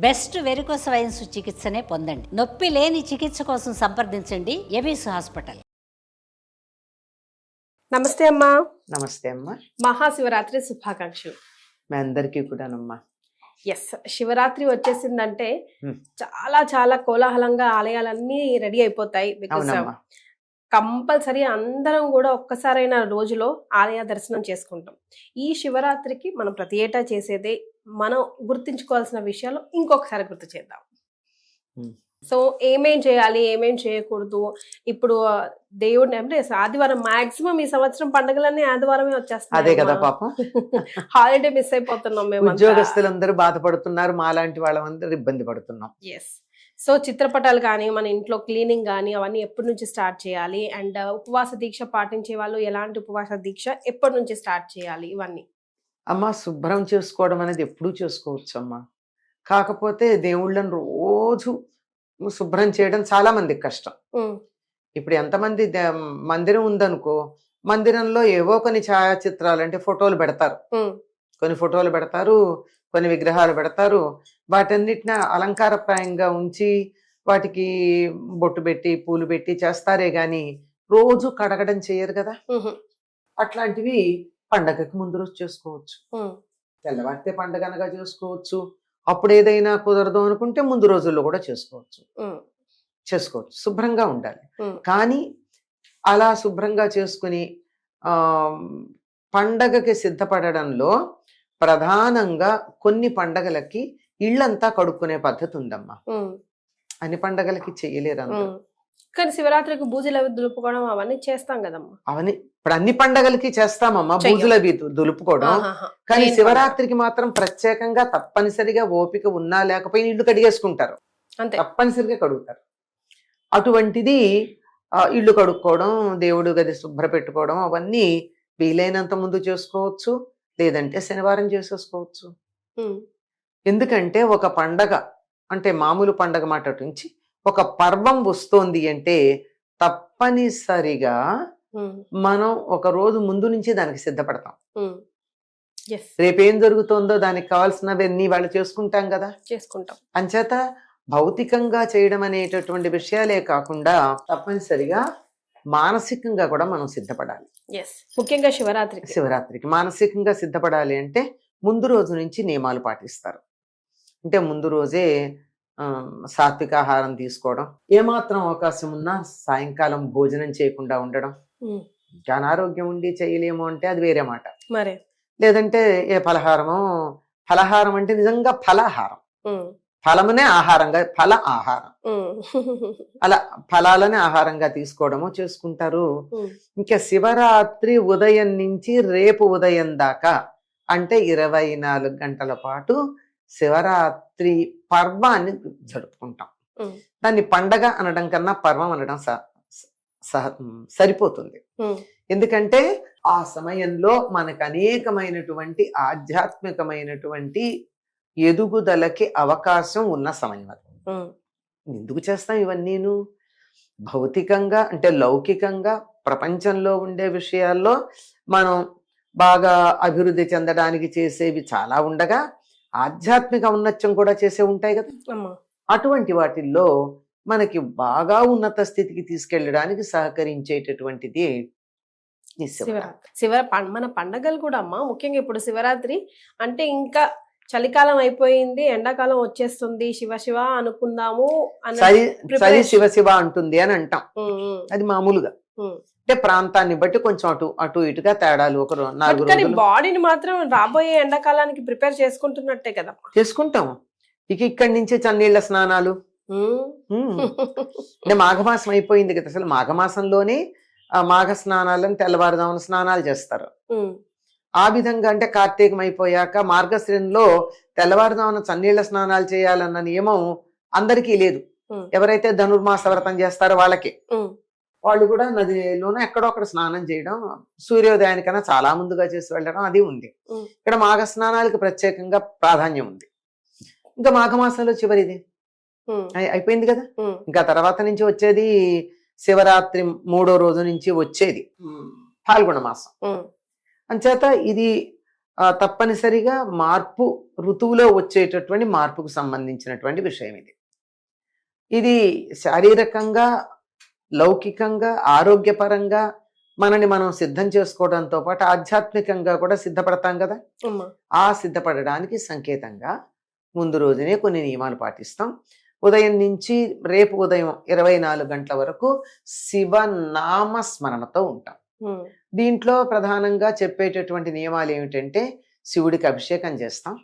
Best varicose wines చికిత్సనే పొందండి. నొప్పి లేని చికిత్స కోసం సంప్రదించండి ఎబిస్ హాస్పిటల్. నమస్తే అమ్మా. నమస్తే అమ్మా. మహాశివరాత్రి శుభాకాంక్షలు మీ అందరికీ కూడానమ్మా. ఎస్, శివరాత్రి వచ్చేసిందంటే చాలా చాలా కోలాహలంగా ఆలయాలన్నీ రెడీ అయిపోతాయి. బికాస్ అవునమ్మా. కంపల్సరీ అందరం కూడా ఒక్కసారైనా రోజులో ఆలయ దర్శనం చేసుకుంటాం. ఈ శివరాత్రికి మనం ప్రతి ఏటా చేసేదే. మనం గుర్తించుకోవాల్సిన విషయాలు ఇంకొకసారి గుర్తు చేద్దాం. సో ఏమేం చేయాలి, ఏమేం చేయకూడదు. ఇప్పుడు దేవుడిని అంటే ఆదివారం మాక్సిమం ఈ సంవత్సరం పండుగలన్నీ ఆదివారమే వచ్చేస్తాయి. అదే కదా పాపం. హాలిడే మిస్ అయిపోతున్నాం మేము. ఉద్యోగస్తులందరూ బాధపడుతున్నారు, మాలాంటి వాళ్ళందరూ ఇబ్బంది పడుతున్నాం. ఎస్. సో చిత్రపటాలు కానీ మన ఇంట్లో క్లీనింగ్ కానీ అవన్నీ ఎప్పటి నుంచి స్టార్ట్ చేయాలి, అండ్ ఉపవాస దీక్ష పాటించే వాళ్ళు ఎలాంటి ఉపవాస దీక్ష ఎప్పటి నుంచి స్టార్ట్ చేయాలి, ఇవన్నీ. అమ్మా, శుభ్రం చేసుకోవడం అనేది ఎప్పుడూ చేసుకోవచ్చు అమ్మా. కాకపోతే దేవుళ్ళని రోజు శుభ్రం చేయడం చాలా మందికి కష్టం. ఇప్పుడు ఎంతమంది మందిరం ఉందనుకో, మందిరంలో ఏవో కొన్ని ఛాయాచిత్రాలు అంటే ఫోటోలు పెడతారు, కొన్ని ఫోటోలు పెడతారు, కొన్ని విగ్రహాలు పెడతారు. వాటన్నిటిని అలంకారప్రాయంగా ఉంచి వాటికి బొట్టు పెట్టి పూలు పెట్టి చేస్తారే గాని రోజు కడగడం చేయరు కదా. అట్లాంటివి పండగకి ముందు రోజు చేసుకోవచ్చు, తెల్లవారితే పండగ అనగా చేసుకోవచ్చు. అప్పుడు ఏదైనా కుదరదు అనుకుంటే ముందు రోజుల్లో కూడా చేసుకోవచ్చు. శుభ్రంగా ఉండాలి. కానీ అలా శుభ్రంగా చేసుకుని పండగకి సిద్ధపడడంలో ప్రధానంగా కొన్ని పండగలకి ఇళ్ళంతా కడుక్కునే పద్ధతి ఉందమ్మా. అన్ని పండగలకి చెయ్యలేరు అందరూ. కానీ శివరాత్రికి బూజులు అవి దులుపుకోవడం అవన్నీ చేస్తాం కదమ్మా. అవన్నీ ఇప్పుడు అన్ని పండగలకి చేస్తామమ్మా, బూజులు అవి దులుపుకోవడం. కానీ శివరాత్రికి మాత్రం ప్రత్యేకంగా తప్పనిసరిగా ఓపిక ఉన్నా లేకపోయినా ఇల్లు కడిగేసుకుంటారు, తప్పనిసరిగా కడుగుతారు. అటువంటిది ఇల్లు కడుక్కోవడం, దేవుడు గది శుభ్ర పెట్టుకోవడం అవన్నీ వీలైనంత ముందు చేసుకోవచ్చు, లేదంటే శనివారం చేసేసుకోవచ్చు. ఎందుకంటే ఒక పండగ అంటే మామూలు పండగ మాట నుంచి ఒక పర్వం వస్తోంది అంటే తప్పనిసరిగా మనం ఒక రోజు ముందు నుంచి దానికి సిద్ధపడతాం. రేపేం జరుగుతుందో దానికి కావాల్సినవన్నీ వాళ్ళు చేసుకుంటాం కదా. అంచేత భౌతికంగా చేయడం అనేటటువంటి విషయాలే కాకుండా తప్పనిసరిగా మానసికంగా కూడా మనం సిద్ధపడాలి. ముఖ్యంగా శివరాత్రికి మానసికంగా సిద్ధపడాలి అంటే ముందు రోజు నుంచి నియమాలు పాటిస్తారు. అంటే ముందు రోజే సాత్విక ఆహారం తీసుకోవడం, ఏమాత్రం అవకాశం ఉన్నా సాయంకాలం భోజనం చేయకుండా ఉండడం. అనారోగ్యం ఉండి చేయలేము అంటే అది వేరే మాట. లేదంటే ఏ ఫలహారం అంటే నిజంగా ఫలాహారం, ఫలమునే ఆహారంగా ఆహారం అలా ఫలాలనే ఆహారంగా తీసుకోవడము చేసుకుంటారు. ఇంకా శివరాత్రి ఉదయం నుంచి రేపు ఉదయం దాకా అంటే 24 గంటల పాటు శివరాత్రి పర్వాన్ని జరుపుకుంటాం. దాన్ని పండగ అనడం కన్నా పర్వం అనడం సరిపోతుంది. ఎందుకంటే ఆ సమయంలో మనకు అనేకమైనటువంటి ఆధ్యాత్మికమైనటువంటి ఎదుగుదలకి అవకాశం ఉన్న సమయం అది. ఎందుకు చేస్తాం ఇవన్నీను? భౌతికంగా అంటే లౌకికంగా ప్రపంచంలో ఉండే విషయాల్లో మనం బాగా అభివృద్ధి చెందడానికి చేసేవి చాలా ఉండగా ఆధ్యాత్మిక ఔన్నత్యం కూడా చేసే ఉంటాయి కదా. అటువంటి వాటిల్లో మనకి బాగా ఉన్నత స్థితికి తీసుకెళ్ళడానికి సహకరించేటటువంటిది మన పండగలు కూడా అమ్మా. ముఖ్యంగా ఇప్పుడు శివరాత్రి అంటే ఇంకా చలికాలం అయిపోయింది, ఎండాకాలం వచ్చేస్తుంది, శివ శివ అనుకుందాము సరి శివ శివ అంటుంది అని అంటాం. అది మామూలుగా అంటే ప్రాంతాన్ని బట్టి కొంచెం అటు ఇటుగా తేడాలు. ఒక 4 రోజులు బాడీని మాత్రం రాబోయే ఎండాకాలానికి ప్రిపేర్ చేసుకుంటున్నట్టే కదా. చేసుకుంటాం. ఇక్కడి నుంచే చన్నీళ్ల స్నానాలు. అంటే మాఘమాసం అయిపోయింది కదా, అసలు మాఘమాసంలోనే మాఘ స్నానాలను తెల్లవారుజామున స్నానాలు చేస్తారు. ఆ విధంగా అంటే కార్తీకం అయిపోయాక మార్గశిరంలో తెల్లవారుజామున చన్నీళ్ల స్నానాలు చేయాలన్న నియమం అందరికీ లేదు. ఎవరైతే ధనుర్మాస వ్రతం చేస్తారో వాళ్ళకి, వాళ్ళు కూడా నదిలోనే ఎక్కడో అక్కడ స్నానం చేయడం, సూర్యోదయానికన్నా చాలా ముందుగా చేసి వెళ్ళడం అది ఉంది. ఇక్కడ మాఘ స్నానాలకు ప్రత్యేకంగా ప్రాధాన్యం ఉంది. ఇంకా మాఘమాసంలో చివరిది అయిపోయింది కదా. ఇంకా తర్వాత నుంచి వచ్చేది శివరాత్రి 3వ రోజు నుంచి వచ్చేది ఫాల్గుణ మాసం. అంచేత ఇది తప్పనిసరిగా మార్పు, ఋతువులో వచ్చేటటువంటి మార్పుకు సంబంధించినటువంటి విషయం ఇది. ఇది శారీరకంగా, లౌకికంగా, ఆరోగ్యపరంగా మనని మనం సిద్ధం చేసుకోవడంతో పాటు ఆధ్యాత్మికంగా కూడా సిద్ధపడతాం కదా. అమ్మా. ఆ సిద్ధపడడానికి సంకేతంగా ముందు రోజునే కొన్ని నియమాలు పాటిస్తాం. ఉదయం నుంచి రేపు ఉదయం 24 గంటల వరకు శివనామ స్మరణతో ఉంటాం. దీంట్లో ప్రధానంగా చెప్పేటటువంటి నియమాలు ఏమిటంటే, శివుడికి అభిషేకం చేస్తాం,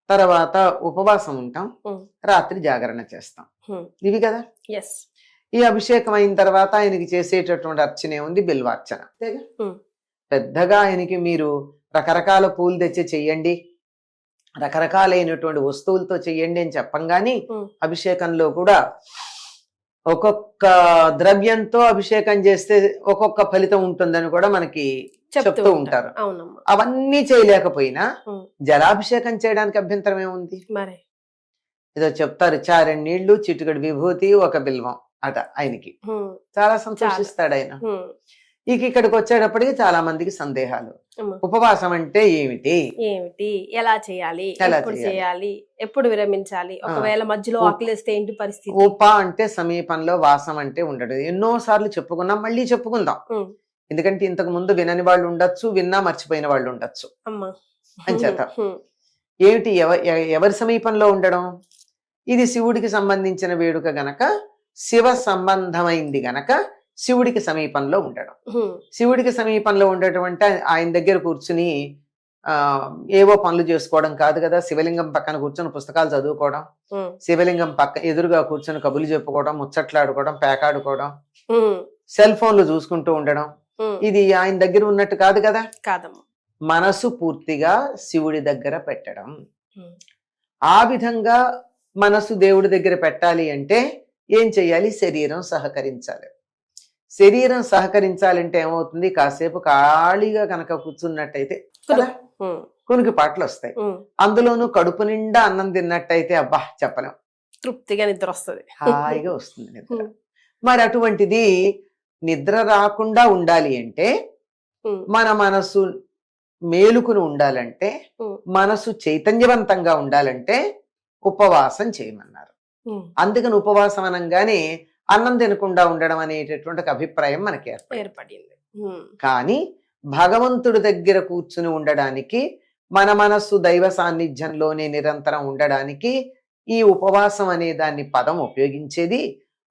తర్వాత ఉపవాసం ఉంటాం, రాత్రి జాగరణ చేస్తాం. ఇవి కదా. ఎస్. ఈ అభిషేకం అయిన తర్వాత ఆయనకి చేసేటటువంటి అర్చనే ఉంది బిల్వార్చన. పెద్దగా ఆయనకి మీరు రకరకాల పూలు తెచ్చి చెయ్యండి, రకరకాలైనటువంటి వస్తువులతో చెయ్యండి అని చెప్పంగాని అభిషేకంలో కూడా ఒక్కొక్క ద్రవ్యంతో అభిషేకం చేస్తే ఒక్కొక్క ఫలితం ఉంటుందని కూడా మనకి చెప్తూ ఉంటారు. అవన్నీ చేయలేకపోయినా జలాభిషేకం చేయడానికి అభ్యంతరం ఏముంది? మరి ఏదో చెప్తారు, చారెడు నీళ్లు, చిటికెడు విభూతి, ఒక బిల్వం అట. ఆయనకి చాలా సంతోషిస్తాడు ఆయన. ఇక్కడికి వచ్చేటప్పటికి చాలా మందికి సందేహాలు. ఉపవాసం అంటే ఏమిటి, ఎలా చేయాలి, ఎప్పుడు చేయాలి, ఎప్పుడు విరమించాలి, ఒకవేళ మధ్యలో ఆకలిస్తే ఏంటి పరిస్థితి? ఉప అంటే సమీపంలో, వాసం అంటే ఉండడు. ఎన్నో సార్లు చెప్పుకున్నాం, మళ్ళీ చెప్పుకుందాం. ఎందుకంటే ఇంతకు ముందు వినని వాళ్ళు ఉండొచ్చు, విన్నా మర్చిపోయిన వాళ్ళు ఉండొచ్చు. అంచేత ఏమిటి, ఎవరి సమీపంలో ఉండడం? ఇది శివుడికి సంబంధించిన వేడుక గనక, శివ సంబంధమైంది గనక శివుడికి సమీపంలో ఉండడం. శివుడికి సమీపంలో ఉండేటువంటి ఆయన దగ్గర కూర్చుని ఏవో పనులు చేసుకోవడం కాదు కదా. శివలింగం పక్కన కూర్చొని పుస్తకాలు చదువుకోవడం, శివలింగం ఎదురుగా కూర్చొని కబుర్లు చెప్పుకోవడం, ముచ్చట్లాడుకోవడం, పేకాడుకోవడం, సెల్ ఫోన్లు చూసుకుంటూ ఉండడం, ఇది ఆయన దగ్గర ఉన్నట్టు కాదు కదా. మనసు పూర్తిగా శివుడి దగ్గర పెట్టడం. ఆ విధంగా మనసు దేవుడి దగ్గర పెట్టాలి అంటే ఏం చెయ్యాలి? శరీరం సహకరించాలి. శరీరం సహకరించాలంటే ఏమవుతుంది? కాసేపు ఖాళీగా కనుక కూర్చున్నట్టయితే కునికి పాటలు వస్తాయి. అందులోనూ కడుపు నిండా అన్నం తిన్నట్టయితే అబ్బా చెప్పలేం, తృప్తిగా నిద్ర వస్తుంది, హాయిగా వస్తుంది నిద్ర. మరి అటువంటిది నిద్ర రాకుండా ఉండాలి అంటే, మన మనసు మేలుకుని ఉండాలంటే, మనసు చైతన్యవంతంగా ఉండాలంటే ఉపవాసం చేయమన్నారు. అందుకని ఉపవాసం అనగానే అన్నం తినకుండా ఉండడం అనేటటువంటి ఒక అభిప్రాయం మనకి ఏర్పడింది. కానీ భగవంతుడి దగ్గర కూర్చుని ఉండడానికి, మన మనస్సు దైవ సాన్నిధ్యంలోనే నిరంతరం ఉండడానికి ఈ ఉపవాసం అనే దాన్ని పదం ఉపయోగించేది.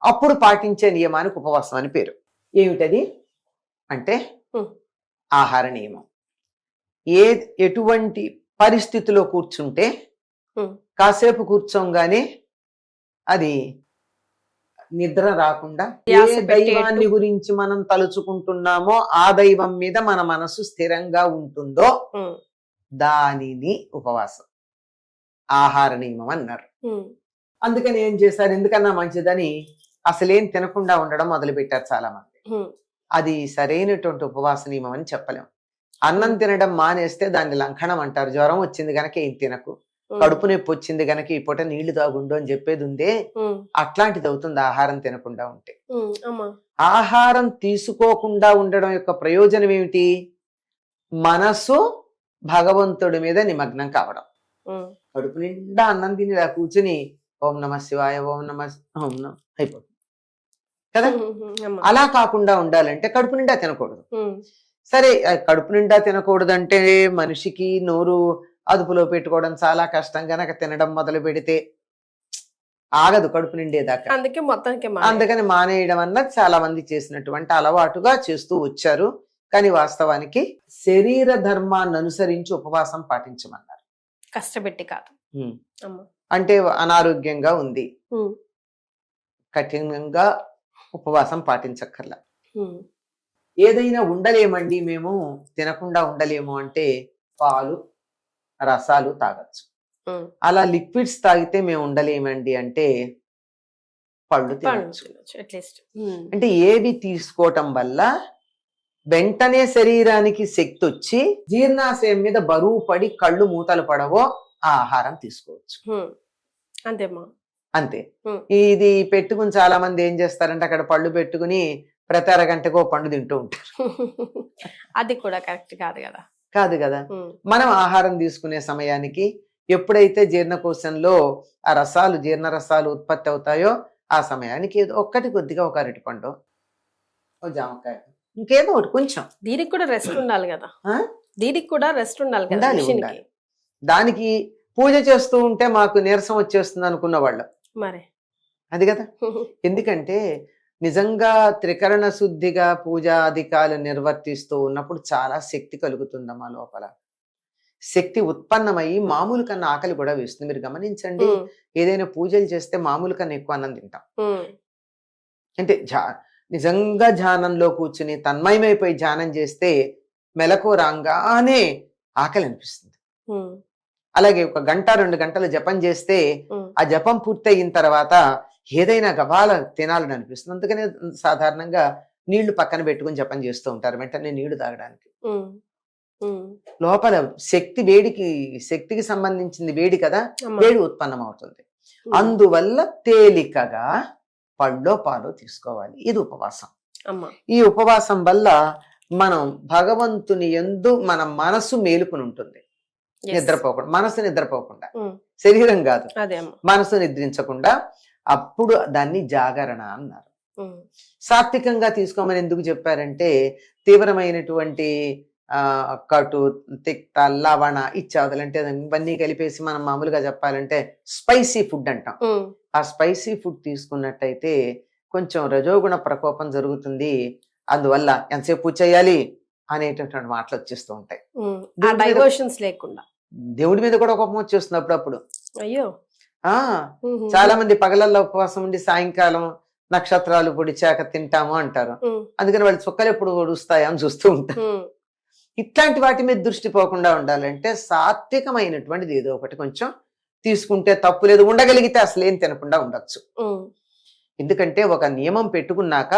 అప్పుడు పాటించే నియమానికి ఉపవాసం అని పేరు. ఏమిటది అంటే ఆహార నియమం. ఎటువంటి పరిస్థితిలో కూర్చుంటే, కాసేపు కూర్చోగానే అది నిద్ర రాకుండా, ఏ దైవాన్ని గురించి మనం తలుచుకుంటున్నామో ఆ దైవం మీద మన మనసు స్థిరంగా ఉంటుందో దానిని ఉపవాసం, ఆహార నియమం అన్నారు. అందుకని ఏం చేశారు? ఎందుకన్నా మంచిదని అసలేం తినకుండా ఉండడం మొదలు పెట్టారు చాలా మంది. అది సరైనటువంటి ఉపవాస నియమం అని చెప్పలేం. అన్నం తినడం మానేస్తే దాన్ని లంఘనం అంటారు. జ్వరం వచ్చింది గనక ఏం తినకు, కడుపు నొప్పి వచ్చింది గనక ఈ పూట నీళ్లు తాగుండు అని చెప్పేది ఉందే, అట్లాంటిది అవుతుంది ఆహారం తినకుండా ఉంటే. ఆహారం తీసుకోకుండా ఉండడం యొక్క ప్రయోజనం ఏమిటి? మనసు భగవంతుడి మీద నిమగ్నం కావడం. కడుపు నిండా అన్నం తిని ఇలా కూర్చుని ఓం నమ శివాయ, ఓం నమ అయిపోతుంది కదా. అలా కాకుండా ఉండాలంటే కడుపు నిండా తినకూడదు. సరే, కడుపు నిండా తినకూడదంటే మనిషికి నోరు అదుపులో పెట్టుకోవడం చాలా కష్టం గనక తినడం మొదలు పెడితే ఆగదు కడుపు నిండేదాకా. అందుకని మానేయడం అన్నది చాలా మంది చేసినటువంటి అలవాటుగా చేస్తూ వచ్చారు. కానీ వాస్తవానికి శరీర ధర్మాన్ని అనుసరించి ఉపవాసం పాటించమన్నారు, కష్టపెట్టి కాదు. అంటే అనారోగ్యంగా ఉంది, కఠినంగా ఉపవాసం పాటించక్కర్లా. ఏదైనా ఉండలేమండి మేము, తినకుండా ఉండలేము అంటే పాలు, రసాలు తాగొచ్చు. అలా లిక్విడ్స్ తాగితే మేము ఉండలేమండి అంటే పళ్ళు తినచ్చు. అంటే ఏవి తీసుకోవటం వల్ల వెంటనే శరీరానికి శక్తి వచ్చి జీర్ణాశయం మీద బరువు పడి కళ్ళు మూతలు పడవో ఆ ఆహారం తీసుకోవచ్చు. అంతేమా, అంతే. ఇది పెట్టుకుని చాలా మంది ఏం చేస్తారంటే అక్కడ పళ్ళు పెట్టుకుని ప్రతి అరగంటకో పండు తింటూ ఉంటారు. అది కూడా కరెక్ట్ కాదు కదా. కాదు కదా. మనం ఆహారం తీసుకునే సమయానికి ఎప్పుడైతే జీర్ణకోశంలో ఆ రసాలు జీర్ణ రసాలు ఉత్పత్తి అవుతాయో ఆ సమయానికి ఏదో ఒక్కటి కొద్దిగా ఒక అరటిపండు, ఓ జామకాయ, ఇంకేదో ఒకటి కొంచెం. దీనికి కూడా రెస్ట్ ఉండాలి కదా. ఆ? దీనికి కూడా రెస్ట్ ఉండాలి కదా ఉండాలి, machine కి. ఉండాలి. దానికి పూజ చేస్తూ ఉంటే మాకు నీరసం వచ్చేస్తుంది అనుకున్న వాళ్ళు మరి అది కదా. ఎందుకంటే నిజంగా త్రికరణ శుద్ధిగా పూజాధికాలు నిర్వర్తిస్తూ ఉన్నప్పుడు చాలా శక్తి కలుగుతుందమ్మా లోపల. శక్తి ఉత్పన్నమయ్యి మామూలు కన్నా ఆకలి కూడా వేస్తుంది. మీరు గమనించండి, ఏదైనా పూజలు చేస్తే మామూలు కన్నా ఎక్కువ అన్నం తింటాం. అంటే నిజంగా ధ్యానంలో కూర్చుని తన్మయమైపోయి ధ్యానం చేస్తే మెలకు రాగానే ఆకలి అనిపిస్తుంది. అలాగే 1 గంట 2 గంటలు జపం చేస్తే ఆ జపం పూర్తయిన తర్వాత ఏదైనా గబాల తినాలని అనిపిస్తుంది. అందుకనే సాధారణంగా నీళ్లు పక్కన పెట్టుకుని జపం చేస్తూ ఉంటారు, వెంటనే నీళ్లు తాగడానికి. లోపల శక్తి శక్తికి సంబంధించింది వేడి కదా, వేడి ఉత్పన్నం అవుతుంది. అందువల్ల తేలికగా పళ్ళో పాలు తీసుకోవాలి. ఇది ఉపవాసం. ఈ ఉపవాసం వల్ల మనం భగవంతుని యందు మన మనసు మేలుకుని ఉంటుంది. నిద్రపోకుండా, మనసు నిద్రపోకుండా, శరీరం కాదు, మనసు నిద్రించకుండా, అప్పుడు దాన్ని జాగరణ అన్నారు. సాత్వికంగా తీసుకోమని ఎందుకు చెప్పారంటే తీవ్రమైనటువంటి కటు, తిక్త, లవణ ఇత్యాదులు అంటే ఇవన్నీ కలిపేసి మనం మామూలుగా చెప్పాలంటే స్పైసీ ఫుడ్ అంటాం. ఆ స్పైసీ ఫుడ్ తీసుకున్నట్టయితే కొంచెం రజోగుణ ప్రకోపం జరుగుతుంది. అందువల్ల ఎంతసేపు పూజ చేయాలి అనేటటువంటి మాటలు వచ్చేస్తూ ఉంటాయి. లేకుండా దేవుడి మీద కూడా కోపం వచ్చేస్తుంది అప్పుడప్పుడు. అయ్యో, చాలా మంది పగలల్లో ఉపవాసం ఉండి సాయంకాలం నక్షత్రాలు పొడిచాక తింటాము అంటారు. అందుకని వాళ్ళు చుక్కలు ఎప్పుడు పొడుస్తాయా అని చూస్తూ ఉంటారు. ఇట్లాంటి వాటి మీద దృష్టి పోకుండా ఉండాలంటే సాత్వికమైనటువంటిది ఏదో ఒకటి కొంచెం తీసుకుంటే తప్పు లేదు. ఉండగలిగితే అసలు ఏం తినకుండా ఉండొచ్చు. ఎందుకంటే ఒక నియమం పెట్టుకున్నాక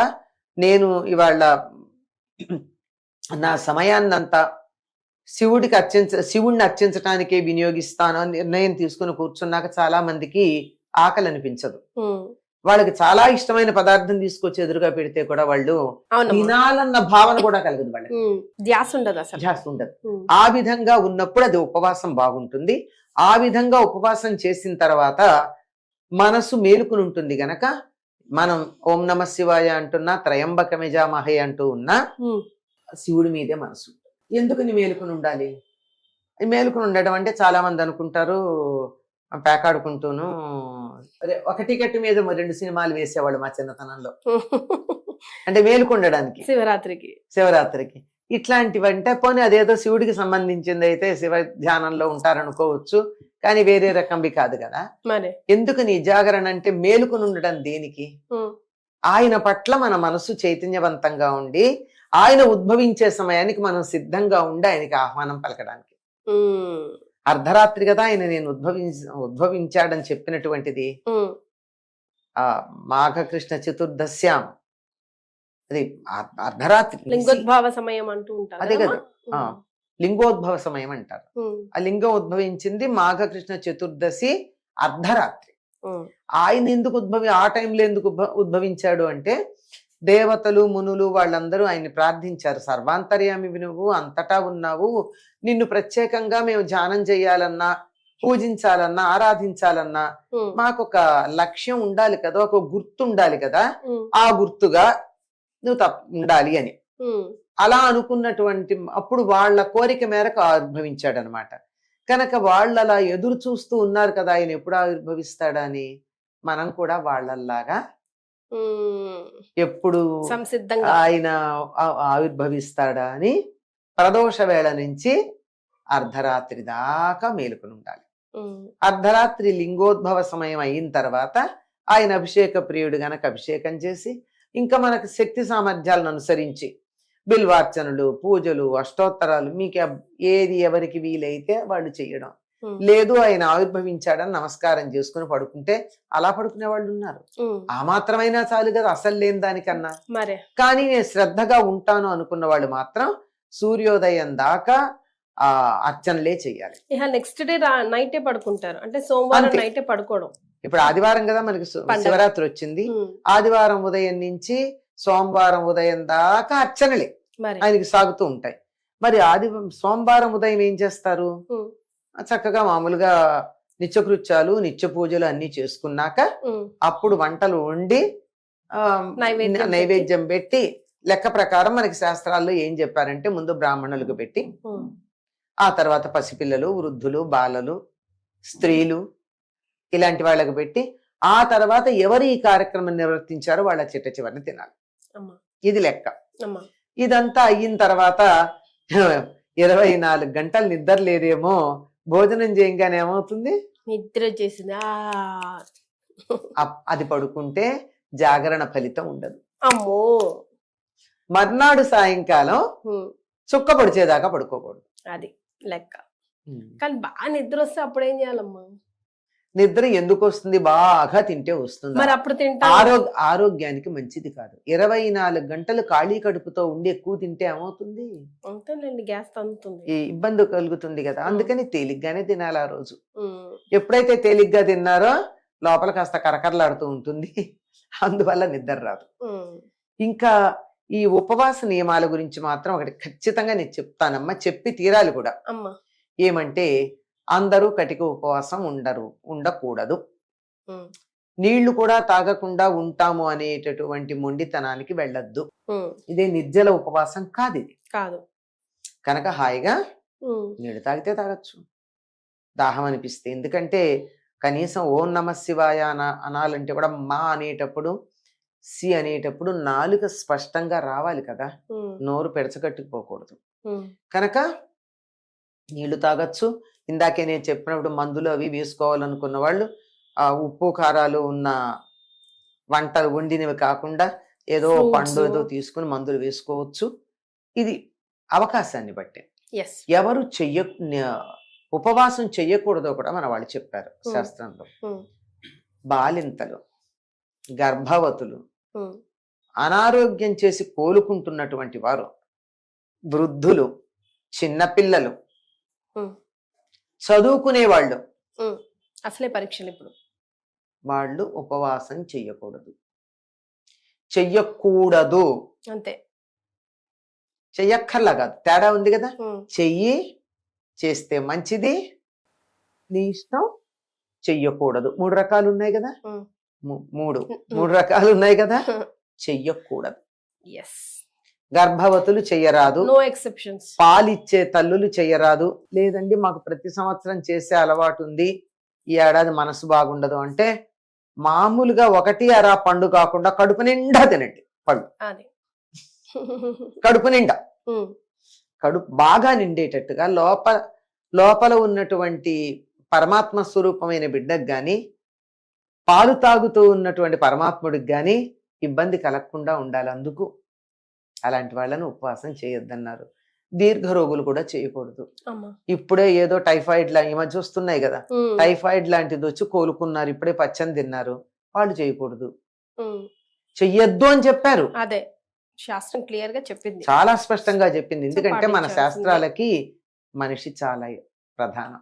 నేను నా సమయాన్నంతా శివుడిని అర్చించడానికే వినియోగిస్తాను అని నిర్ణయం తీసుకుని కూర్చున్నాక చాలా మందికి ఆకలి అనిపించదు. వాళ్ళకి చాలా ఇష్టమైన పదార్థం తీసుకొచ్చి ఎదురుగా పెడితే కూడా వాళ్ళు తినాలన్న భావన కూడా కలగదు, వాళ్ళకి ధ్యాస ఉండదు. ఆ విధంగా ఉన్నప్పుడు అది ఉపవాసం బాగుంటుంది. ఆ విధంగా ఉపవాసం చేసిన తర్వాత మనసు మేలుకుని ఉంటుంది గనక మనం ఓం నమ శివాయ అంటున్నా, త్రయంబకమిజామహే అంటూ ఉన్నా శివుడి మీదే మనసు. ఎందుకని మేలుకుని ఉండాలి? మేలుకుని ఉండడం అంటే చాలా మంది అనుకుంటారు పేకాడుకుంటూను, అదే ఒక టికెట్ మీద 2 సినిమాలు వేసేవాళ్ళు మా చిన్నతనంలో, అంటే మేలుకుండడానికి శివరాత్రికి. ఇట్లాంటివంటే పోనీ అదేదో శివుడికి సంబంధించింది అయితే శివ ధ్యానంలో ఉంటారనుకోవచ్చు, కానీ వేరే రకంవి కాదు కదా. ఎందుకని జాగరణ అంటే మేలుకుని ఉండడం దేనికి? ఆయన పట్ల మన మనసు చైతన్యవంతంగా ఉండి ఆయన ఉద్భవించే సమయానికి మనం సిద్ధంగా ఉండి ఆయనకి ఆహ్వానం పలకడానికి. అర్ధరాత్రి కదా ఆయన నేను ఉద్భవించాడని చెప్పినటువంటిది. మాఘకృష్ణ చతుర్దశ్యాం, అది అర్ధరాత్రి లింగోద్భవ సమయం అంటూ ఉంటారు. అదే కదా, లింగోద్భవ సమయం అంటారు. ఆ లింగం ఉద్భవించింది మాఘకృష్ణ చతుర్దశి అర్ధరాత్రి. ఆయన ఎందుకు ఆ టైంలో ఎందుకు ఉద్భవించాడు అంటే దేవతలు మునులు వాళ్ళందరూ ఆయన్ని ప్రార్థించారు. సర్వాంతర్యామి నువ్వు, అంతటా ఉన్నావు, నిన్ను ప్రత్యేకంగా మేము ధ్యానం చేయాలన్నా, పూజించాలన్నా, ఆరాధించాలన్నా మాకొక లక్ష్యం ఉండాలి కదా, ఒక గుర్తు ఉండాలి కదా, ఆ గుర్తుగా నువ్వు ఉండాలి అని అలా అనుకున్నటువంటి అప్పుడు వాళ్ళ కోరిక మేరకు ఆవిర్భవించాడు అనమాట. కనుక వాళ్ళు అలా ఎదురు చూస్తూ ఉన్నారు కదా ఆయన ఎప్పుడు ఆవిర్భవిస్తాడా అని. మనం కూడా వాళ్ళల్లాగా ఎప్పుడు ఆయన ఆవిర్భవిస్తాడా అని ప్రదోష వేళ నుంచి అర్ధరాత్రి దాకా మేలుకుని ఉండాలి. అర్ధరాత్రి లింగోద్భవ సమయం అయిన తర్వాత ఆయన అభిషేక ప్రియుడు గనక అభిషేకం చేసి ఇంకా మనకు శక్తి సామర్థ్యాలను అనుసరించి బిల్వార్చనలు, పూజలు, అష్టోత్తరాలు మీకు ఏది ఎవరికి వీలైతే వాళ్ళు చెయ్యడం. లేదు ఆయన ఆవిర్భవించాడని నమస్కారం చేసుకుని పడుకుంటే అలా పడుకునే వాళ్ళు ఉన్నారు. ఆ మాత్రమైనా చాలు కదా, అసలు లేని దానికన్నా. కానీ నేను శ్రద్ధగా ఉంటాను అనుకున్న వాళ్ళు మాత్రం సూర్యోదయం దాకా అర్చనలే చెయ్యాలి. నెక్స్ట్ డే నైటే పడుకుంటారు, అంటే సోమవారం నైటే పడుకోవడం. ఇప్పుడు ఆదివారం కదా మనకి శివరాత్రి వచ్చింది, ఆదివారం ఉదయం నుంచి సోమవారం ఉదయం దాకా అర్చనలే ఆయనకి సాగుతూ ఉంటాయి. మరి సోమవారం ఉదయం ఏం చేస్తారు? ఉమ్, చక్కగా మామూలుగా నిత్యకృత్యాలు నిత్య పూజలు అన్ని చేసుకున్నాక ఉమ్, అప్పుడు వంటలు వండి ఆ, నైవేద్యం నైవేద్యం పెట్టి లెక్క ప్రకారం మనకి శాస్త్రాల్లో ఏం చెప్పారంటే ముందు బ్రాహ్మణులకు పెట్టి ఉమ్, ఆ తర్వాత పసిపిల్లలు, వృద్ధులు, బాలలు, స్త్రీలు ఇలాంటి వాళ్ళకి పెట్టి ఆ తర్వాత ఎవరు ఈ కార్యక్రమం నిర్వర్తించారో వాళ్ళ చిట్ట చివరిని తినాలి. అమ్మా, ఇది లెక్క. అమ్మా, ఇదంతా అయిన తర్వాత 24 గంటలు నిద్ర లేదేమో, భోజనం చేయంగానే ఏమవుతుంది? నిద్ర వచ్చేసింది. అది పడుకుంటే జాగరణ ఫలితం ఉండదు. అమ్మో. మర్నాడు సాయంకాలం ఉమ్, చుక్క పొడిచేదాకా పడుకోకూడదు. అది లెక్క. కానీ బాగా నిద్ర వస్తే అప్పుడు ఏం చేయాలమ్మా? నిద్ర ఎందుకు వస్తుంది? బాగా తింటే వస్తుంది. మరి అప్పుడు తింటా. ఆరోగ్యానికి మంచిది కాదు. 24 గంటలు ఖాళీ కడుపుతో ఉండి ఎక్కువ తింటే ఏమవుతుంది? అంతేనండి, గ్యాస్ తంతుంది, ఈ ఇబ్బంది కలుగుతుంది కదా. అందుకని తేలిగ్గానే తినాలి ఆ రోజు. ఉమ్, ఎప్పుడైతే తేలిగ్గా తిన్నారో లోపల కాస్త కరకరలాడుతూ ఉంటుంది, అందువల్ల నిద్ర రాదు. ఉమ్, ఇంకా ఈ ఉపవాస నియమాల గురించి మాత్రం ఒకటి ఖచ్చితంగా నేను చెప్తానమ్మా, చెప్పి తీరాలి కూడా. అమ్మా, ఏమంటే అందరూ కటిక ఉపవాసం ఉండకూడదు. ఉమ్, నీళ్లు కూడా తాగకుండా ఉంటాము అనేటటువంటి మొండితనానికి వెళ్ళొద్దు. ఉమ్, ఇదే నిర్జల ఉపవాసం కాదు ఇది. కాదు. కనుక హాయిగా ఉమ్, నీళ్లు తాగితే తాగొచ్చు, దాహం అనిపిస్తే. ఎందుకంటే కనీసం ఓం నమ శివాయ అనాలంటే కూడా మా అనేటప్పుడు, సి అనేటప్పుడు నాలుక స్పష్టంగా రావాలి కదా, ఉమ్, నోరు పెడచగట్టుకుపోకూడదు. ఉమ్, కనుక నీళ్లు తాగొచ్చు. ఇందాకే నేను చెప్పినప్పుడు మందులు అవి వేసుకోవాలనుకున్న వాళ్ళు ఆ ఉప్పు కారాలు ఉన్న వంటలు వండినవి కాకుండా ఏదో Fruits. పండు ఏదో తీసుకుని మందులు వేసుకోవచ్చు. ఇది అవకాశాన్ని బట్టి. ఎస్. ఎవరు ఉపవాసం చెయ్యకూడదో కూడా మన వాళ్ళు చెప్పారు శాస్త్రంలో. ఉమ్, బాలింతలు, గర్భవతులు, ఉమ్, అనారోగ్యం చేసి కోలుకుంటున్నటువంటి వారు, వృద్ధులు, చిన్నపిల్లలు, ఉమ్, చదువుకునే వాళ్ళు, ఉమ్. అసలే పరీక్షలు ఇప్పుడు. వాళ్ళు ఉపవాసం చెయ్యకూడదు. చెయ్యకూడదు, అంతే. చెయ్యక్కర్లా కాదు, తేడా ఉంది కదా. ఉమ్, చెయ్యి, చేస్తే మంచిది, నీ ఇష్టం. చెయ్యకూడదు 3 రకాలు ఉన్నాయి కదా. ఉమ్, మూడు రకాలు ఉన్నాయి కదా. చెయ్యకూడదు. ఎస్. గర్భవతులు చెయ్యరాదు, నో ఎక్సెప్షన్స్. పాలిచ్చే తల్లులు చెయ్యరాదు. లేదండి మాకు ప్రతి సంవత్సరం చేసే అలవాటు ఉంది, ఈ ఏడాది మనసు బాగుండదు అంటే మామూలుగా 1 అర పండు కాకుండా కడుపు నిండా తినండి పళ్ళు. అది కడుపు నిండా, ఉమ్, కడుపు బాగా నిండేటట్టుగా లోపల ఉన్నటువంటి పరమాత్మ స్వరూపమైన బిడ్డకు గాని, పాలు తాగుతూ ఉన్నటువంటి పరమాత్ముడికి గాని ఇబ్బంది కలగకుండా ఉండాలి. అందుకు అలాంటి వాళ్ళను ఉపవాసం చేయొద్దన్నారు. దీర్ఘ రోగులు కూడా చేయకూడదు. అమ్మా, ఇప్పుడే ఏదో టైఫాయిడ్ ఈ మధ్య వస్తున్నాయి కదా, ఉమ్, టైఫాయిడ్ లాంటిది వచ్చి కోలుకున్నారు, ఇప్పుడే పచ్చని తిన్నారు, వాళ్ళు చేయకూడదు. ఉమ్. చెయ్యొద్దు అని చెప్పారు, అదే శాస్త్రం క్లియర్ గా చెప్పింది. చాలా స్పష్టంగా చెప్పింది. ఎందుకంటే మన పాటించాల్సిందే. శాస్త్రాలకి మనిషి చాలా ప్రధానం.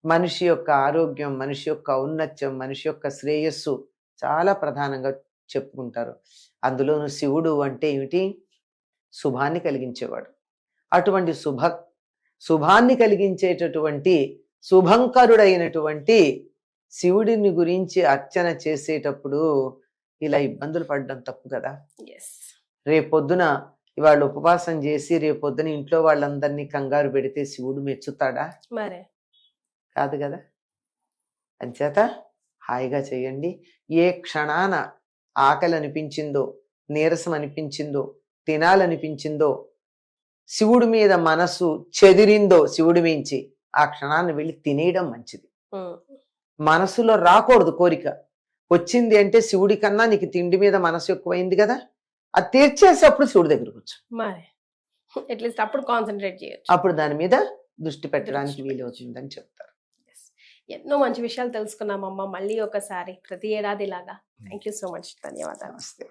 మనిషి యొక్క ఆరోగ్యం, మనిషి యొక్క ఔన్నత్యం, మనిషి యొక్క శ్రేయస్సు చాలా ప్రధానంగా చెప్పుకుంటారు. అందులోనూ శివుడు అంటే ఏమిటి? శుభాన్ని కలిగించేవాడు. అటువంటి శుభాన్ని కలిగించేటటువంటి శుభంకరుడైనటువంటి శివుడిని గురించి అర్చన చేసేటప్పుడు ఇలా ఇబ్బందులు పడడం తప్పు కదా. ఎస్. రేపొద్దున ఇవాళ ఉపవాసం చేసి రేపొద్దున ఇంట్లో వాళ్ళందరినీ కంగారు పెడితే శివుడు మెచ్చుతాడా? మరే కాదు కదా. అంచేత హాయిగా చేయండి. ఏ క్షణాన ఆకలి అనిపించిందో, నీరసం అనిపించిందో, తినాలనిపించిందో, శివుడి మీద మనసు చెదిరిందో శివుడి మించి, ఆ క్షణాన్ని వెళ్ళి తినేయడం మంచిది. ఉమ్, మనసులో రాకూడదు కోరిక. వచ్చింది అంటే శివుడి కన్నా నీకు తిండి మీద మనసు ఎక్కువైంది కదా, అది తీర్చేసి అప్పుడు శివుడి దగ్గరకు వచ్చు. మరే అట్లీస్ట్ అప్పుడు కాన్సన్ట్రేట్ చేయొచ్చు. అప్పుడు దాని మీద దృష్టి పెట్టడానికి వీలవుతుందని చెప్తారు. ఎన్నో మంచి విషయాలు తెలుసుకున్నామమ్మా. మళ్ళీ ఒకసారి ప్రతి ఏడాది లాగా. Thank you so much. ధన్యవాదాలు. నమస్తే.